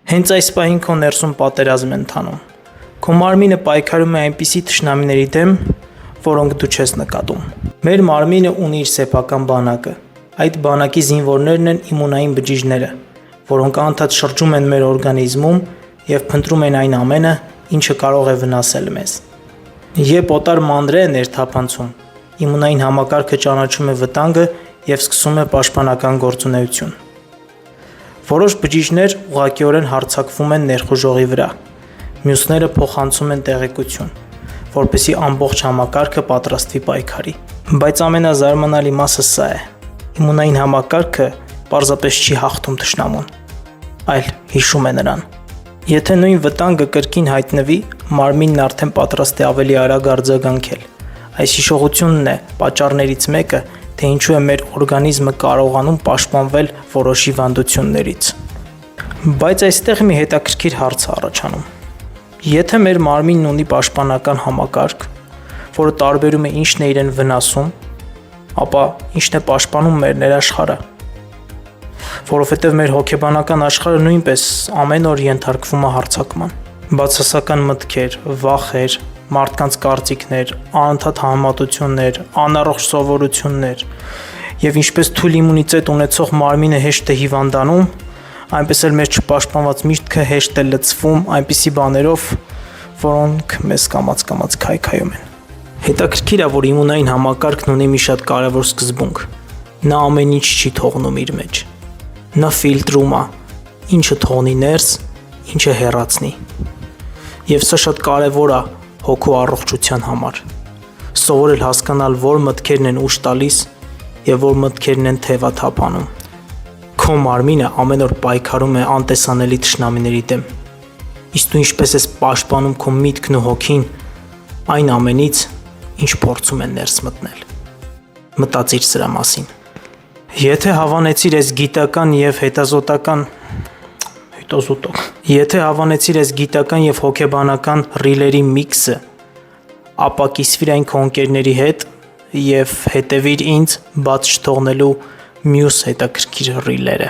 Հենց այս պահին քո ներսում պատերազմ են ընթանում։ Քո մարմինը պայքարում է այնպիսի թշնամիների դեմ, որոնք դու չես նկատում։ Մեր մարմինը ունի իր սեփական բանակը։ Այդ բանակի զինվորներն են իմունային բջիջները, որոնք անդադ շրջում են մեր օրգանիզմում եւ փնտրում են այն ամենը, ինչը կարող է վնասել մեզ։ Երբ օտար մանրե է ներթափանցում, իմունային համակարգը ճանաչում է վտանգը եւ սկսում է պաշտպանական գործունեություն։ Որոշ բջիջներ ուղղակիորեն հարձակվում են ներխուժողի վրա, մյուսները փոխանցում են տեղեկություն, որպեսզի ամբողջ համակարգը պատրաստվի պայքարի։ Բայց ամենազարմանալի մասը սա է. իմունային համակարգը պարզապես չի հաղթում թշնամուն, այլ հիշում է նրան։ Եթե նույն վտանգը կրկին հայտնվի, մարմինն արդեն պատրաստ է ավելի արագ արձագանքել։ Այս հիշողությունն է պատճառներից մեկը, թե ինչու է մեր օրգանիզմը կարողանում պաշտպանվել որոշ հիվանդություններից։ Բայց այստեղ մի հետաքրքիր հարց է առաջանում։ Եթե մեր մարմինն ունի պաշտպանական համակարգ, որը տարբերում է ինչն է իրեն վնասում, ապա ինչն է պաշտպանում մեր ներաշխարհը։ Որովհետև մեր հոգեբանական աշխարհը նույնպես ամեն օր ենթարկվում է հարձակման։ Բացասական մտքեր, վախեր, մարդկանց կարծիքներ, անընդհատ համեմատություններ, անառողջ սովորություններ եւ ինչպես թույլ իմունիտետ ունեցող մարմինը հեշտ է հիվանդանում, այնպես էլ մեր չպաշտպանված միտքը հեշտ է լցվում այնպիսի բաներով, որոնք մեզ կամաց քայքայում են։ Հետաքրքիր է, որ իմունային համակարգն ունի մի շատ կարևոր սկզբունք։ Նա ամեն ինչ չի թողնում իր մեջ։ Նա ֆիլտրում է, ինչը թողնի ներս, ինչը հեռացնի։ Եվ սա շատ կարևոր է հոգու առողջության համար։ Սովորել հասկանալ, որ մտքերն են ուժ տալիս եւ որ մտքերն են թևաթափանում։ Քո մարմինը ամեն օր պայքարում է անտեսանելի թշնամիների դեմ։ Իսկ դու ինչպես ես պաշտպանում քո միտքն ու հոգին այն ամենից, ինչ փորձում են ներս մտնել։ Մտածիր սրա մասին։ Եթե հավանեցիր այս գիտական եւ գիտական եւ հոգեբանական ռիլերի միքսը, ապա կիսվիր այն քո ընկերների հետ եւ հետեւիր ինձ բաց չթողնելու մյուս հետաքրքիր ռիլերը։